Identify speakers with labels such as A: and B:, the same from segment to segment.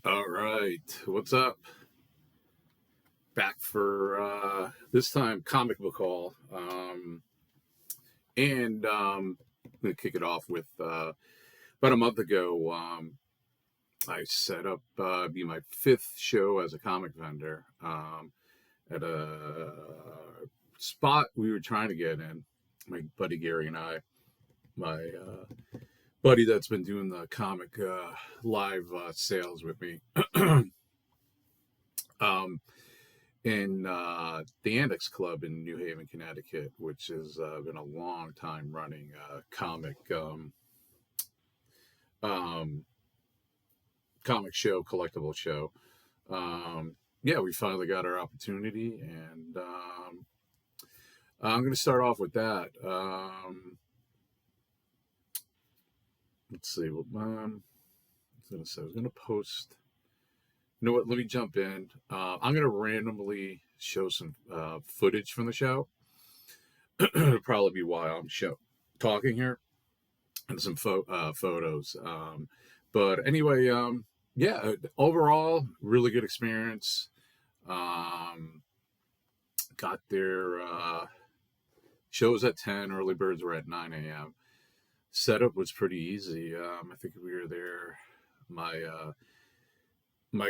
A: All right, what's up? Back for this time comic book haul, and I'm gonna kick it off with about a month ago. I set up be my fifth show as a comic vendor at a spot we were trying to get in. My buddy Gary and I, my buddy that's been doing the comic live sales with me. um, in the Annex Club in New Haven, Connecticut, which has been a long time running um, comic show, collectible show. Yeah, we finally got our opportunity, and I'm going to start off with that. Let's see. I was going to post. You know what? Let me jump in. I'm going to randomly show some footage from the show. It'll probably be while I'm talking here, and some photos. But anyway, yeah, overall, really good experience. Got there. Shows at 10. Early birds were at 9 a.m. Setup was pretty easy. I think we were there. My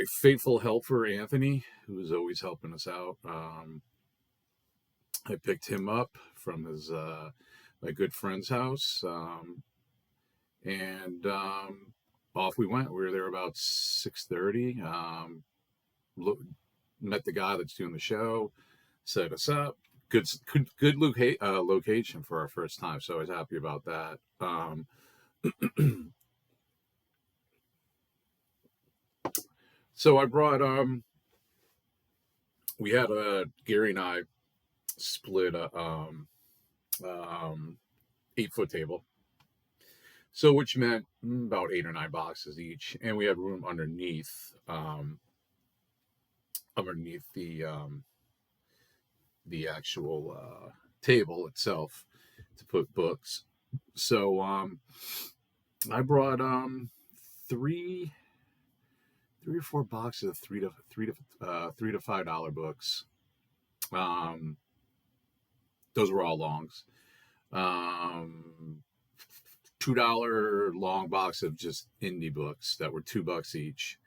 A: faithful helper Anthony, who was always helping us out. I picked him up from his my good friend's house, and off we went. We were there about 6:30. Met the guy that's doing the show, set us up. Good location for our first time, so I was happy about that. So I brought we had Gary and I split a 8-foot table, so which meant about 8 or 9 boxes each, and we had room underneath the actual table itself to put books. So I brought three or four boxes of $3 to $5 books. Those were all longs. $2 long box of just indie books that were $2 each.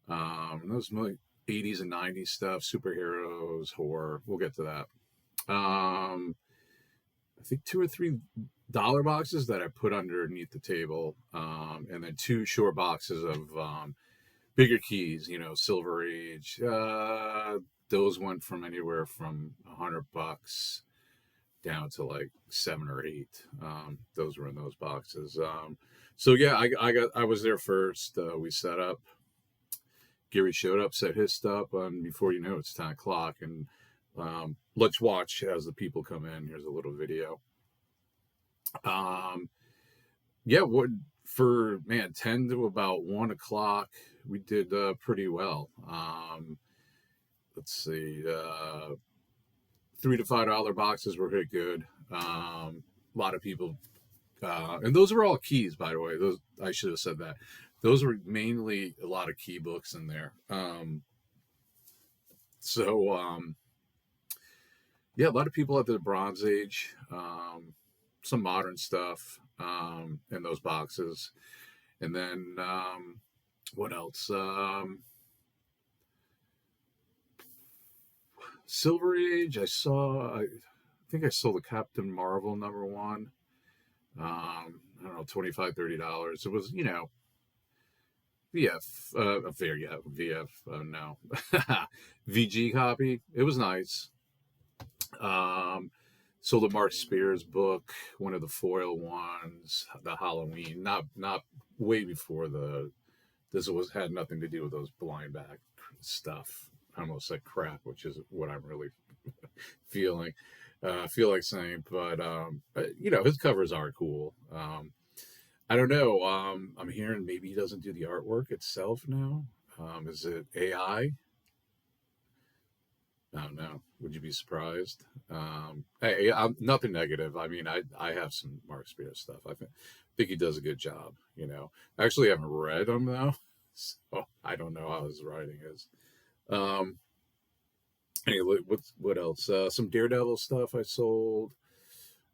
A: Those really 80s and 90s stuff, superheroes, horror. We'll get to that. I think $2 or $3 boxes that I put underneath the table, and then 2 short boxes of bigger keys. Silver Age. Those went from anywhere from $100 down to like 7 or 8. Those were in those boxes. So yeah, I was there first. We set up. Gary showed up, set his stuff, and before you know it, it's 10 o'clock. And let's watch as the people come in. Here's a little video. Yeah, for 10 to about 1 o'clock, we did pretty well. Let's see, $3 to $5 boxes were hit good. A lot of people, and those were all keys, by the way. Those, I should have said that. Those were mainly a lot of key books in there. Yeah, a lot of people at the Bronze Age, some modern stuff in those boxes. And then what else? Silver Age, I think I saw the Captain Marvel #1. I don't know, $25, $30. It was, VF, VF, no, VG copy. It was nice. So the Mark Spears book, one of the foil ones, the Halloween, not way before had nothing to do with those blind back stuff. I almost said crap, which is what I'm really feeling. Feel like saying, but his covers are cool. I don't know. I'm hearing maybe he doesn't do the artwork itself now. Is it AI? I don't know. Would you be surprised? Hey, I'm nothing negative. I mean, I have some Mark Spears stuff. I think he does a good job. I actually haven't read them though. So I don't know how his writing is. Um, anyway, what else? Some Daredevil stuff I sold.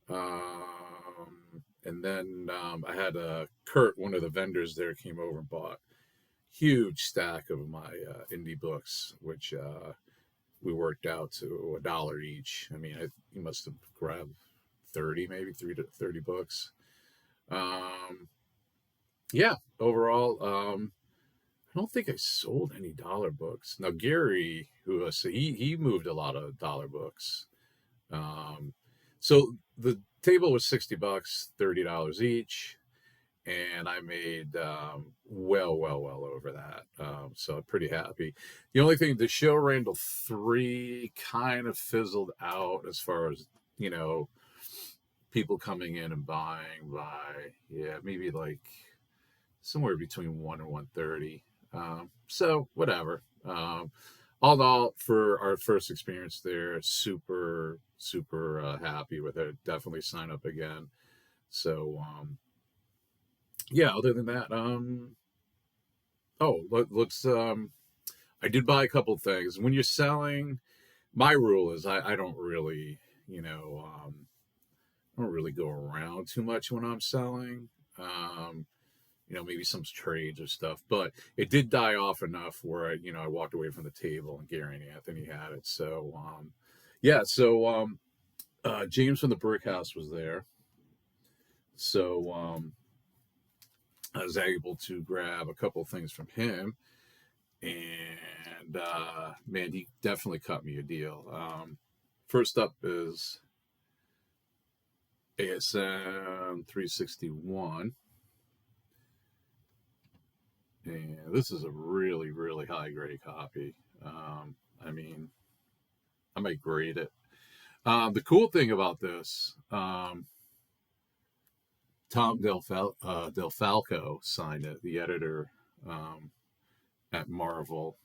A: And then I had Kurt, one of the vendors there, came over and bought huge stack of my indie books, which we worked out to $1 each. I mean, he must have grabbed 30, maybe 30 books. Yeah, overall, I don't think I sold any dollar books. Now Gary, who he moved a lot of dollar books. Um, so the table was $60, $30 each, and I made well over that. So I'm pretty happy. The only thing, the show Randall 3 kind of fizzled out as far as, you know, people coming in and buying by, yeah, maybe like somewhere between 1 and 130. So whatever. All in all, for our first experience there, super happy with it. Definitely sign up again. So yeah. Other than that, let's. I did buy a couple things. When you're selling, my rule is I don't really, I don't really go around too much when I'm selling. Maybe some trades or stuff, but it did die off enough where I walked away from the table and Gary and Anthony had it. So, yeah. So, James from the Brick House was there. So, I was able to grab a couple of things from him, and man, he definitely cut me a deal. First up is ASM 361. And this is a really high grade copy. I mean, I might grade it. The cool thing about this, Tom Del Falco signed it, the editor at Marvel.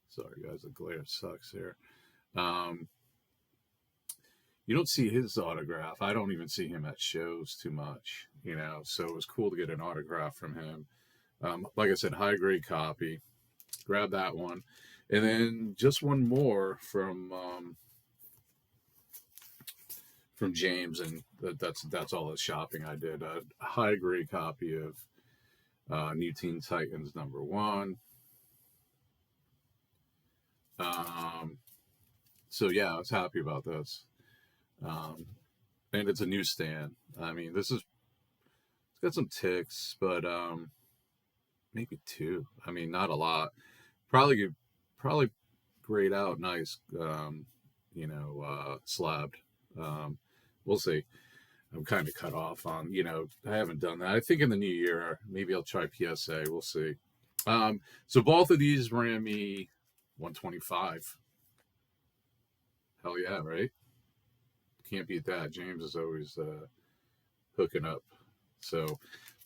A: Sorry, guys, the glare sucks here. You don't see his autograph. I don't even see him at shows too much, so it was cool to get an autograph from him. Like I said, high grade copy. Grab that one, and then just one more from James, and that's all the shopping I did. A high grade copy of New Teen Titans #1. So yeah, I was happy about this, and it's a newsstand. I mean, it's got some ticks, but maybe 2. I mean, not a lot. Probably grayed out nice, slabbed. We'll see. I'm kind of cut off on, I haven't done that. I think in the new year, maybe I'll try PSA. We'll see. So both of these ran me $125. Hell yeah, right? Can't beat that. James is always hooking up. So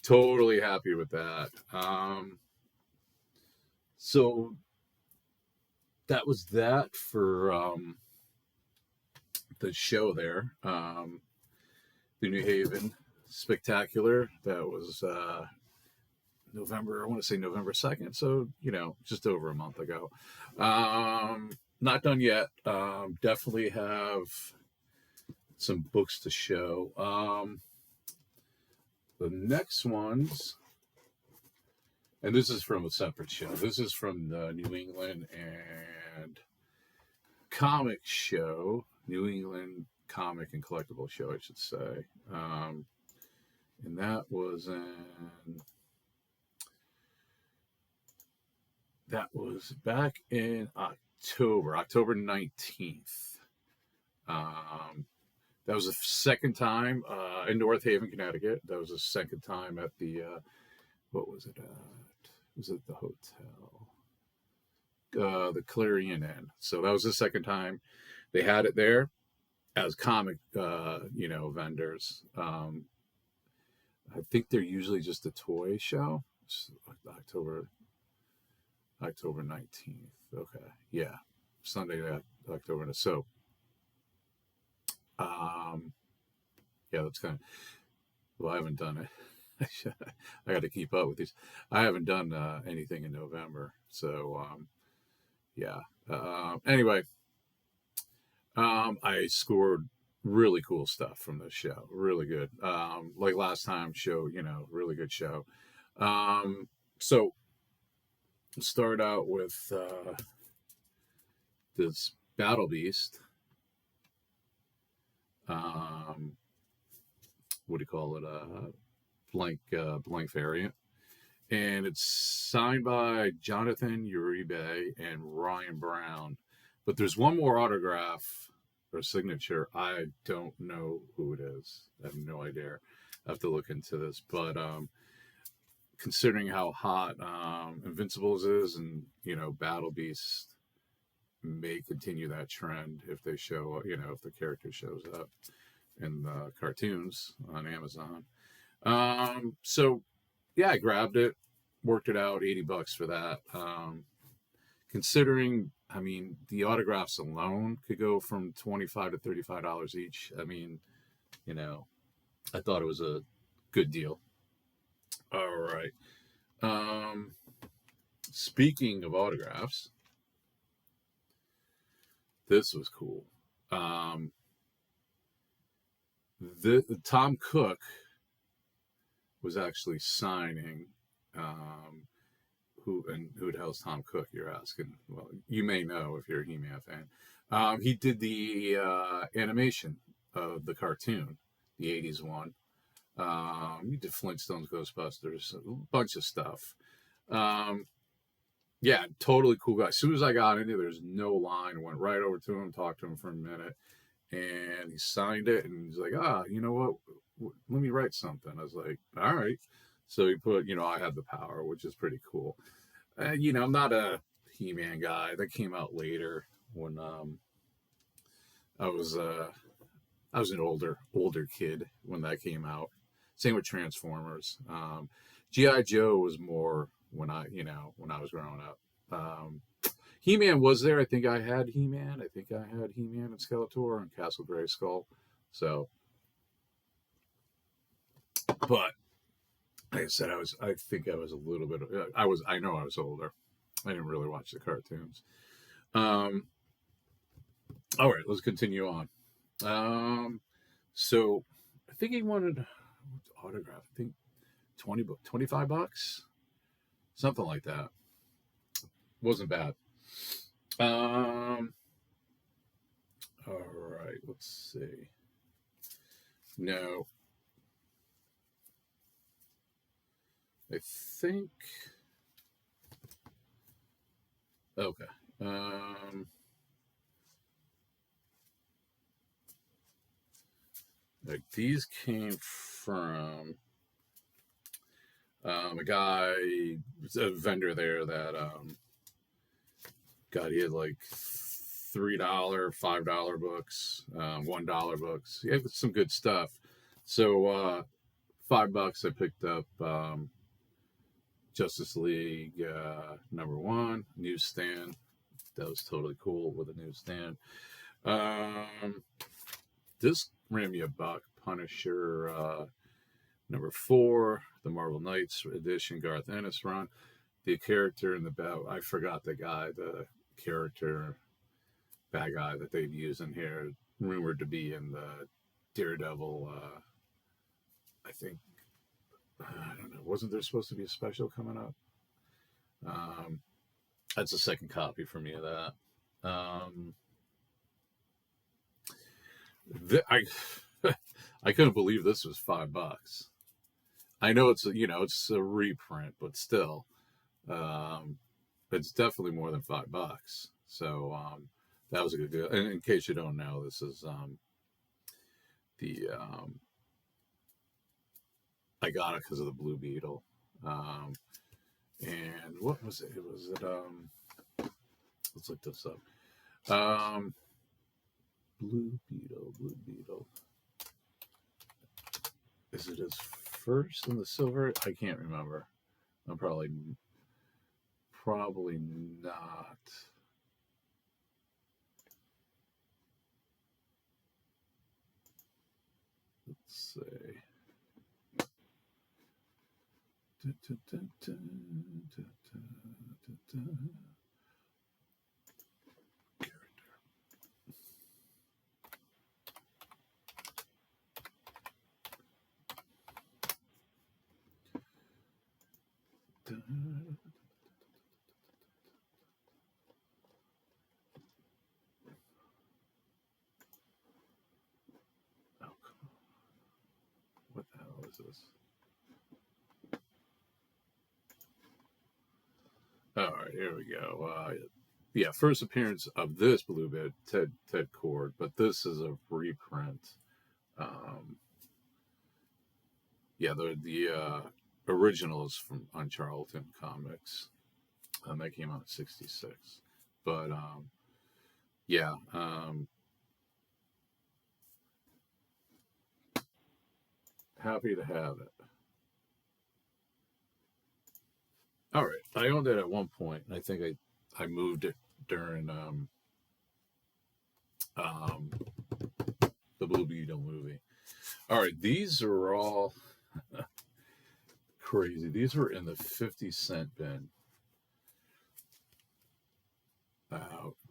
A: totally happy with that. So that was that for the show there. The New Haven Spectacular. That was November, I want to say November 2nd. So, just over a month ago. Not done yet. Definitely have some books to show. The next ones, and this is from a separate show. This is from the New England and Comic Show, New England Comic and Collectible Show, I should say. And that was back in October 19th. That was the second time in North Haven, Connecticut. That was the second time at the, what was it at? Was it the hotel? The Clarion Inn. So that was the second time they had it there as comic, vendors. I think they're usually just a toy show. It's October 19th. Okay. Yeah. Sunday, October. So, yeah, that's kind of, well, I haven't done it. I got to keep up with these. I haven't done anything in November, so yeah. Anyway, I scored really cool stuff from this show. Really good. Like last time show, really good show. So start out with this Battle Beast. What do you call it? Blank variant, and it's signed by Jonathan Uribe and Ryan Brown. But there's one more autograph or signature. I don't know who it is. I have no idea. I have to look into this. But considering how hot Invincibles is, and Battle Beast may continue that trend if they show, if the character shows up in the cartoons on Amazon. So yeah, I grabbed it, worked it out, $80 for that. Considering, I mean, the autographs alone could go from $25 to $35 each. I mean, I thought it was a good deal. All right. Speaking of autographs, this was cool. The Tom Cook was actually signing. Who the hell's Tom Cook? You're asking. Well, you may know if you're a He-Man fan. He did the animation of the cartoon, the '80s one. He did Flintstones, Ghostbusters, a bunch of stuff. Yeah, totally cool guy. As soon as I got in there's no line. I went right over to him, talked to him for a minute, and he signed it. And he's like, you know what? Let me write something. I was like, all right. So he put, I had the power, which is pretty cool. I'm not a He-Man guy. That came out later when I was an older kid when that came out. Same with Transformers. G.I. Joe was more when I was growing up. He-Man was there. I think I had He-Man. I think I had He-Man and Skeletor and Castle Grayskull. So, but like I said, I think I was a little bit. I know I was older. I didn't really watch the cartoons. All right, let's continue on. So I think he wanted autograph. I think $25, something like that. Wasn't bad. All right, let's see. No, I think. Okay. Like these came from a guy, a vendor there that God, he had like $3, $5 books, $1 books. He had some good stuff. So $5 I picked up Justice League #1 newsstand. That was totally cool with a newsstand. This ran me $1. Punisher #4, the Marvel Knights edition, Garth Ennis run. The character in the battle, I forgot the character, bad guy that they've used in here, rumored to be in the Daredevil. I think, I don't know, wasn't there supposed to be a special coming up? That's a second copy for me of that. I couldn't believe this was $5. I know it's a reprint, but still, it's definitely more than $5. So that was a good deal. And in case you don't know, this is the I got it because of the Blue Beetle. And what was it? Let's look this up. Blue Beetle. Is it his first in the silver? I can't remember. I'm probably not. Let's see. What the hell is this? All right, here we go. Yeah, first appearance of this blue bit, Ted Cord, but this is a reprint. Yeah, the original is from on Charlton Comics, and that came out in '66. But yeah, happy to have it. All right, I owned it at one point, and I think I moved it during um, the Blue Beetle movie. All right, these are all crazy. These were in the 50-cent bin.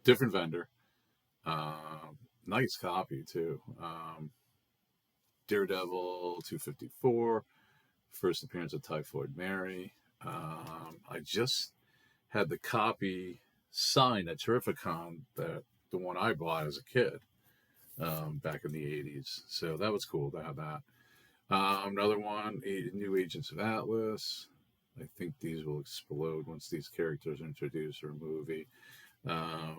A: Different vendor. Nice copy too. Daredevil 254. First appearance of Typhoid Mary. I just had the copy signed at Terrificon, the one I bought as a kid back in the 80s. So that was cool to have that. Another one, New Agents of Atlas. I think these will explode once these characters are introduced or a movie. I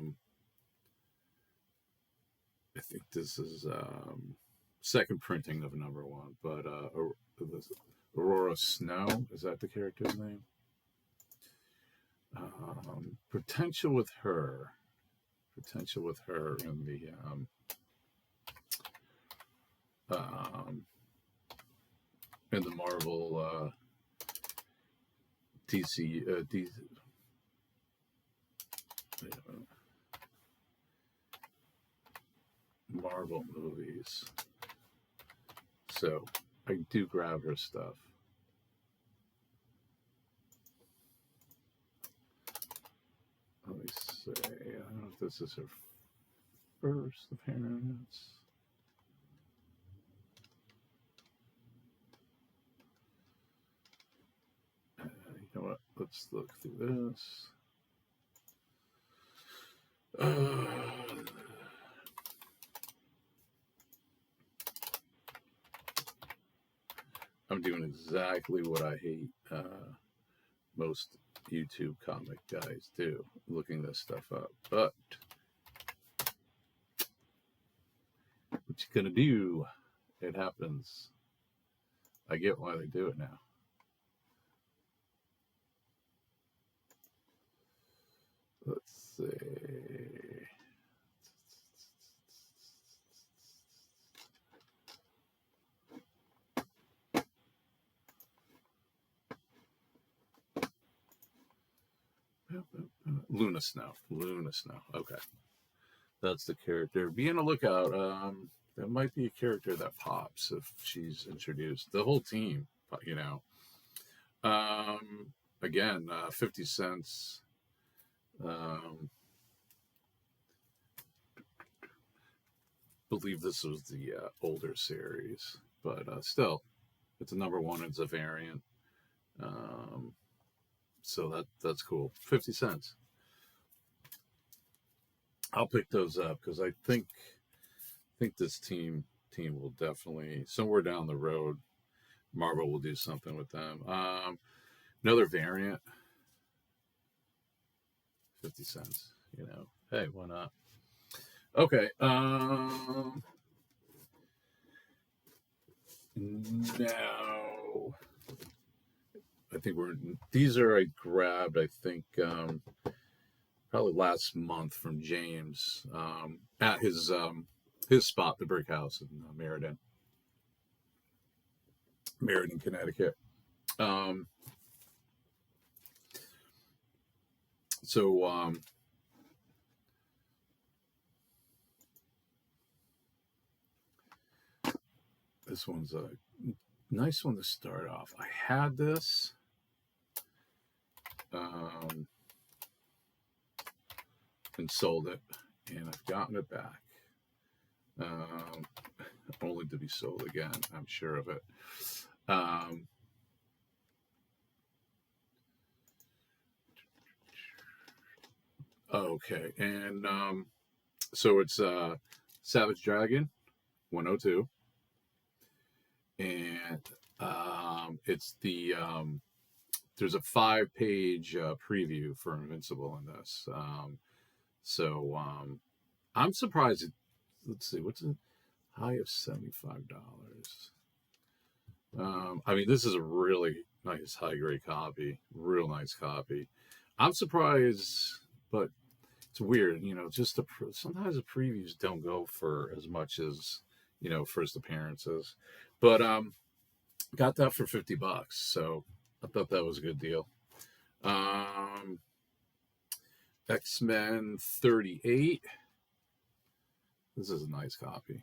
A: think this is second printing of number one, but Aurora Snow, is that the character's name? Potential with her in the Marvel DC Marvel movies. So I do grab her stuff. Let me say, I don't know if this is her first appearance. You know what? Let's look through this. I'm doing exactly what I hate most YouTube comic guys do, looking this stuff up. But what you gonna do? It happens. I get why they do it now. Let's see. Luna Snow. Okay, that's the character. Be on the lookout. There might be a character that pops if she's introduced. The whole team, you know. Again, 50 cents. Believe this was the older series, but still, it's a number one. It's a variant. So that's cool. 50 cents. I'll pick those up because I think this team will definitely somewhere down the road. Marvel will do something with them. Another variant, 50 cents. You know, hey, why not? Okay. Now, I think these are I grabbed. I think probably last month from James at his spot, the Brick House in Meriden, Connecticut. So this one's a nice one to start off. I had this um, and sold it, and I've gotten it back, um, only to be sold again. I'm sure of it. Um, okay, and so it's Savage Dragon 102, and it's there's a 5-page preview for Invincible in this. So I'm surprised. Let's see, what's it? High of $75. I mean, this is a really nice high grade copy, real nice copy. I'm surprised, but it's weird, just sometimes the previews don't go for as much as, first appearances. But got that for $50, so I thought that was a good deal. X-Men 38. This is a nice copy.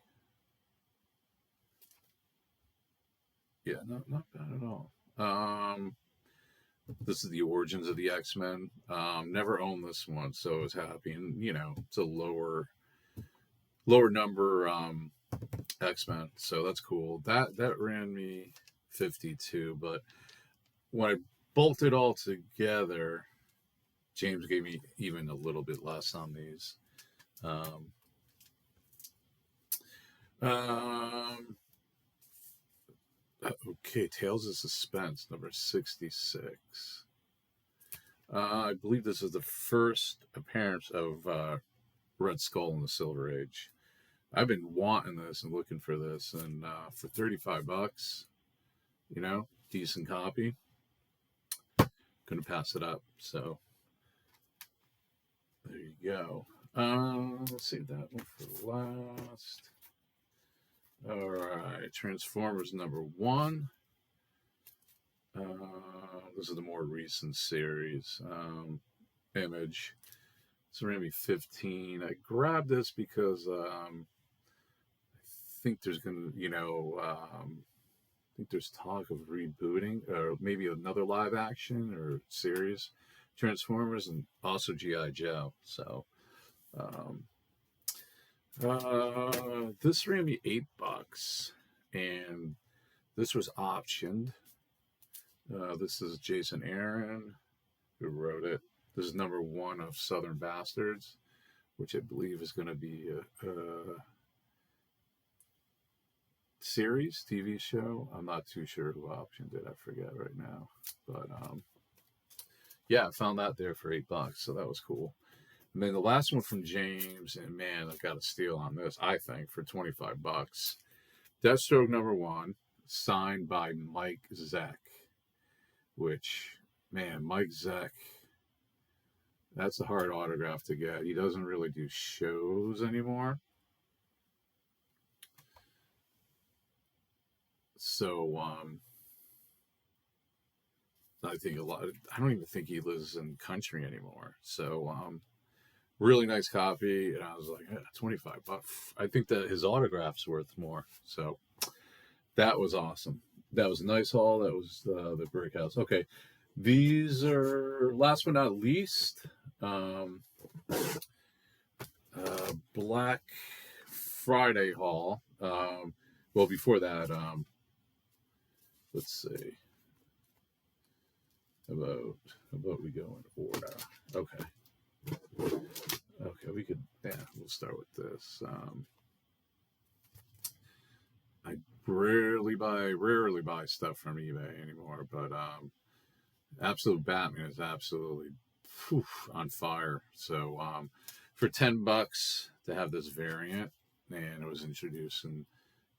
A: Yeah, not bad at all. This is the origins of the X-Men. Never owned this one, so I was happy. And it's a lower number X-Men, so that's cool. That ran me 52, but when I bolted all together, James gave me even a little bit less on these. Okay, Tales of Suspense, number 66. I believe this is the first appearance of Red Skull in the Silver Age. I've been wanting this and looking for this, and for $35, decent copy. Couldn't pass it up, so there you go. Let's save that one for last. All right, Transformers number 1. This is the more recent series. Image. It's maybe 15. I grabbed this because I think there's gonna, I think there's talk of rebooting or maybe another live action or series Transformers, and also G.I. Joe. So this ran me $8, and this was optioned. This is Jason Aaron who wrote it. This is number 1 of Southern Bastards, which I believe is going to be a series, TV show. I'm not too sure who optioned it. I forget right now. But yeah, I found that there for $8, so that was cool. And then the last one from James, and man, I've got a steal on this, I think, for $25. Deathstroke number 1, signed by Mike Zeck, which, man, Mike Zeck, that's a hard autograph to get. He doesn't really do shows anymore. So, I think I don't even think he lives in country anymore. So, really nice copy. And I was like, yeah, $25. I think that his autograph's worth more. So, that was awesome. That was a nice haul. That was the Brick House. Okay. These are, last but not least, Black Friday haul. Well, before that, let's see. How about we go in order? Okay. Okay, we'll start with this. I rarely buy stuff from eBay anymore, but Absolute Batman is absolutely on fire. So for $10 to have this variant, and it was introduced in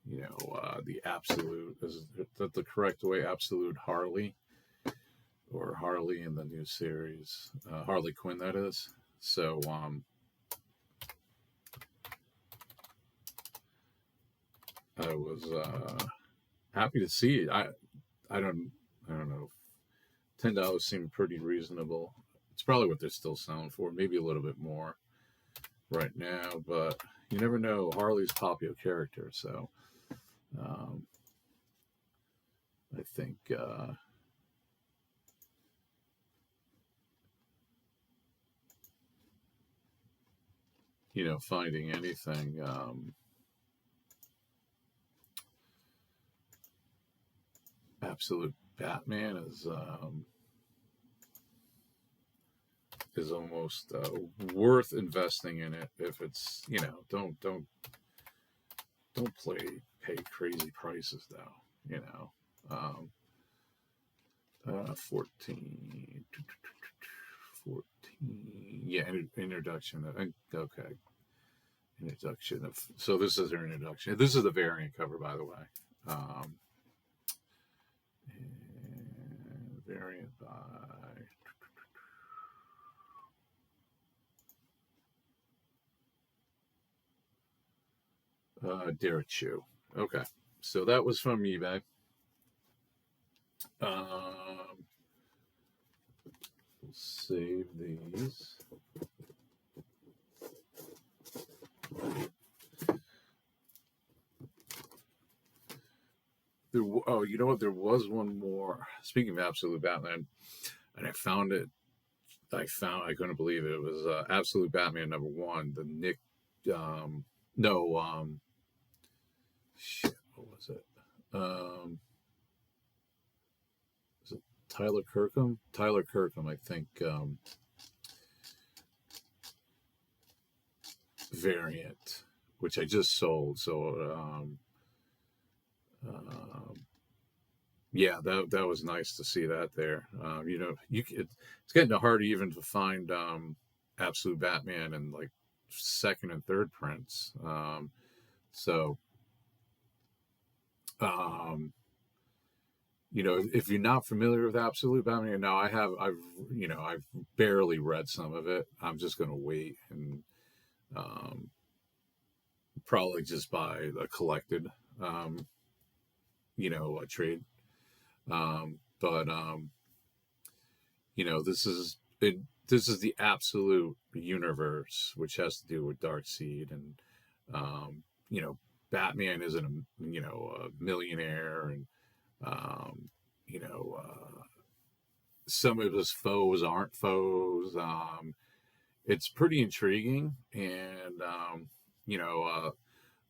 A: the Absolute, is that the correct way? Absolute Harley, or Harley in the new series, Harley Quinn, that is. So I was happy to see it. I don't know. $10 seemed pretty reasonable. It's probably what they're still selling for, maybe a little bit more right now, but you never know. Harley's a popular character, so I think finding anything. Absolute Batman is almost worth investing in it if it's don't pay crazy prices though. 14, yeah, introduction. Okay, introduction of. So this is their introduction. This is the variant cover, by the way. And variant by Derek Chu. Okay, so that was from eBay. We'll save these. Oh, you know what? There was one more. Speaking of Absolute Batman, and I found it. I couldn't believe it. It was Absolute Batman #1. The Nick. No. Shit. What was it? Was it Tyler Kirkham? Tyler Kirkham, I think. Variant, which I just sold. So. Yeah, that was nice to see that there. It's getting hard even to find Absolute Batman in like second and third prints. So, if you're not familiar with Absolute Batman, now I've barely read some of it. I'm just gonna wait and probably just buy a collected, a trade. But this is the absolute universe, which has to do with Darkseid, and Batman isn't a millionaire, and some of his foes aren't foes. It's pretty intriguing, and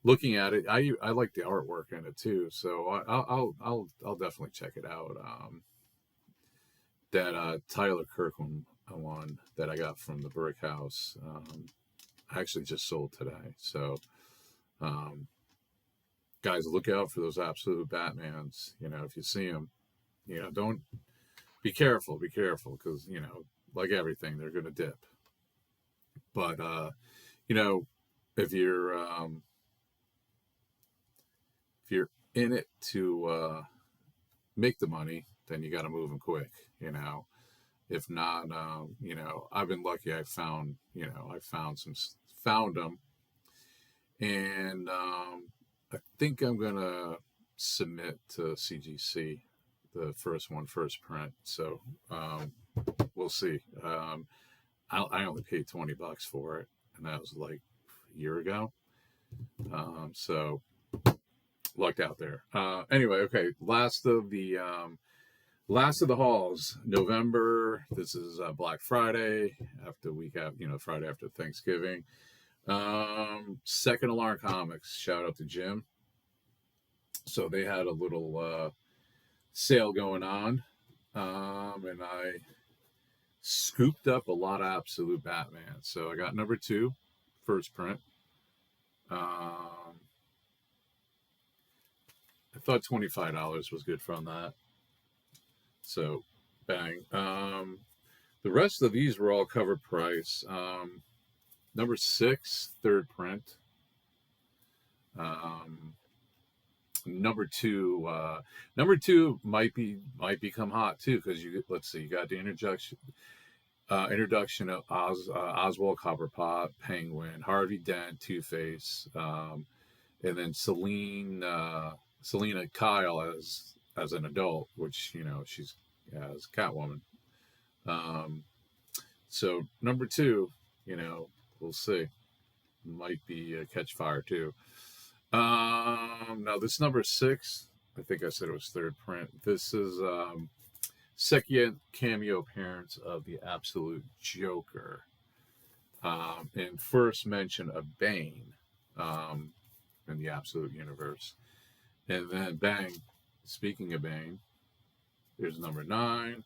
A: looking at it, I like the artwork in it too, so I'll definitely check it out. That Tyler Kirkham one that I got from the Brick House, I actually just sold today. So, guys, look out for those Absolute Batmans. If you see them, don't be careful, because like everything, they're gonna dip. But if you're in it to make the money, then you got to move them quick. If not, I've been lucky. I found them, and I think I'm gonna submit to CGC the first print. So we'll see. I only paid $20 for it, and that was like a year ago. So lucked out there. Anyway, okay. Last of the hauls. November. This is Black Friday, Friday after Thanksgiving. Second Alarm Comics. Shout out to Jim. So they had a little sale going on, and I scooped up a lot of Absolute Batman. So I got #2, first print. I thought $25 was good from that. So, bang. The rest of these were all cover price. #6, third print. #2 might become hot too, because you got the introduction of Oswald Cobblepot, Penguin, Harvey Dent, Two-Face, and then Selina Kyle as an adult, which she's as Catwoman. So #2, we'll see, might be catch fire too. Now this #6, I think I said it was third print. This is second cameo appearance of the Absolute Joker. and first mention of Bane in the Absolute Universe. And then bang, speaking of Bane, here's number 9.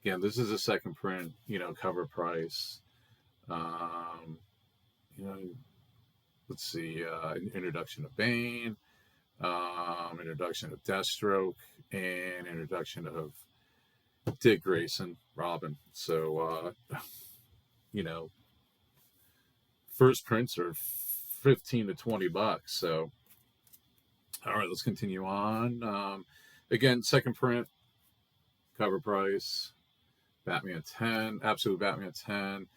A: Again, this is a second print, cover price. You know, let's see, introduction of Bane, introduction of Deathstroke, and introduction of Dick Grayson, Robin. So, first prints are $15 to $20. So, all right, let's continue on. Again, second print, cover price, Batman 10, Absolute Batman 10.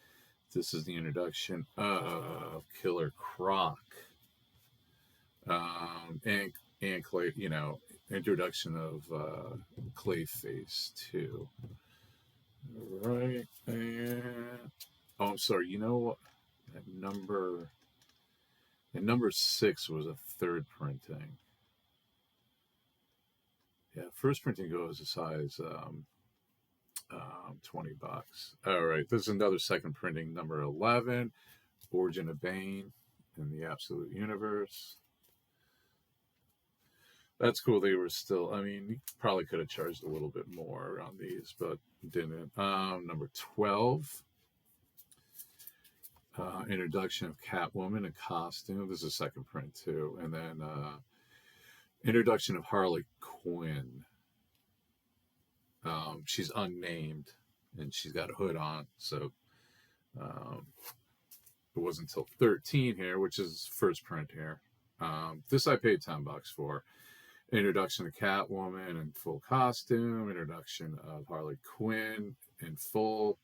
A: This is the introduction of Killer Croc, and Clay, introduction of Clayface too. All right, and I'm sorry. You know what? Number 6 was a third printing. Yeah, first printing goes as high as $20. All right, this is another second printing, number 11, Origin of Bane in the Absolute Universe. That's cool. They were still, you probably could have charged a little bit more on these, but didn't. Number 12, introduction of Catwoman in costume. This is a second print too. And then introduction of Harley Quinn. She's unnamed and she's got a hood on. So it wasn't until 13 here, which is first print here. This I paid $10 for. Introduction of Catwoman in full costume. Introduction of Harley Quinn in full.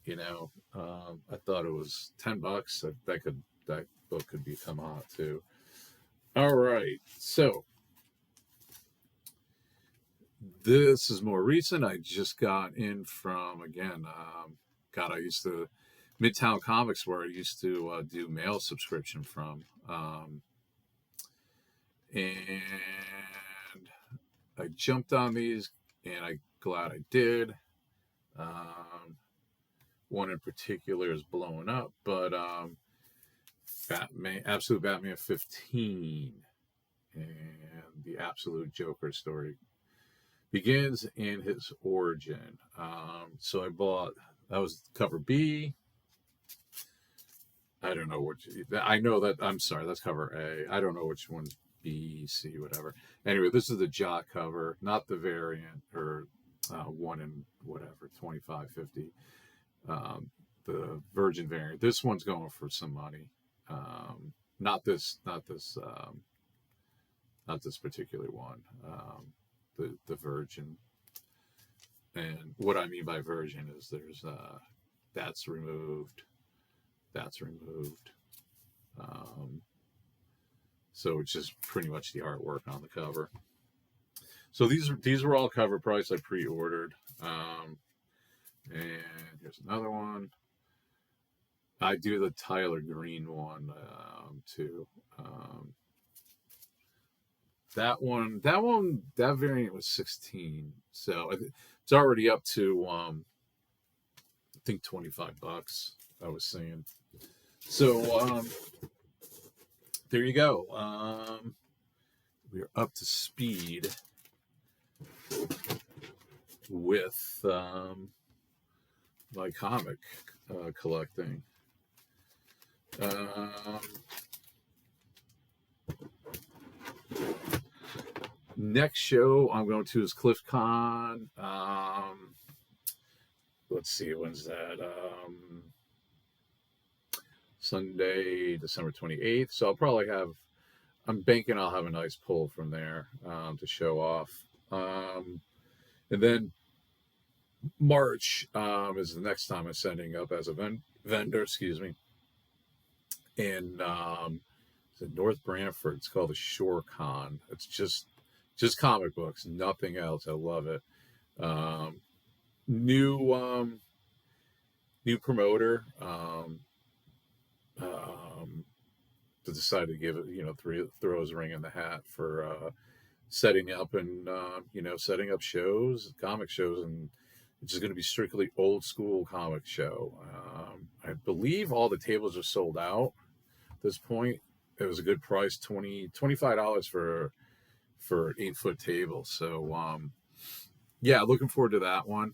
A: I thought it was $10. That book could become hot too. All right, so this is more recent. I just got in from, again, I used to, Midtown Comics, where I used to do mail subscription from. And I jumped on these, and I'm glad I did. One in particular is blowing up, but Absolute Batman 15 and the Absolute Joker story begins in his origin. So I bought, that was cover B. I don't know which, I know that, I'm sorry, that's cover A. I don't know which one's B, C, whatever. Anyway, this is the Jock cover, not the variant, or one in whatever, 25.50. The Virgin variant. This one's going for some money. Not this particular one. The Virgin. And what I mean by Virgin is there's that's removed. So it's just pretty much the artwork on the cover. So these were all cover price. I pre-ordered. And here's another one. I do the Tyler Green one too. That variant was 16. So it's already up to I think $25. I was saying. So there you go. We're up to speed with my comic collecting. Next show I'm going to is CliffCon. Let's see, when's that? Sunday, December 28th. So I'll probably I'm banking I'll have a nice pull from there to show off. And then March is the next time I'm setting up as a vendor, excuse me. In it's in North Branford. It's called the Shore Con. It's just comic books, nothing else. I love it. New promoter decided to give it, throw his ring in the hat for setting up and setting up shows, comic shows, and which is going to be strictly old school comic show. I believe all the tables are sold out at this point. It was a good price, $25 for an 8-foot table. So yeah, looking forward to that one.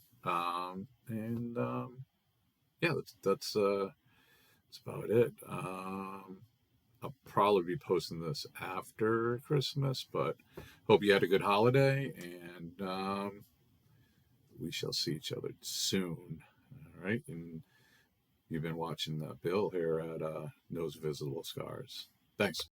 A: Yeah, that's about it. I'll probably be posting this after Christmas, but hope you had a good holiday, and we shall see each other soon. All right, and you've been watching Bill here at Knows Visible Scars. Thanks.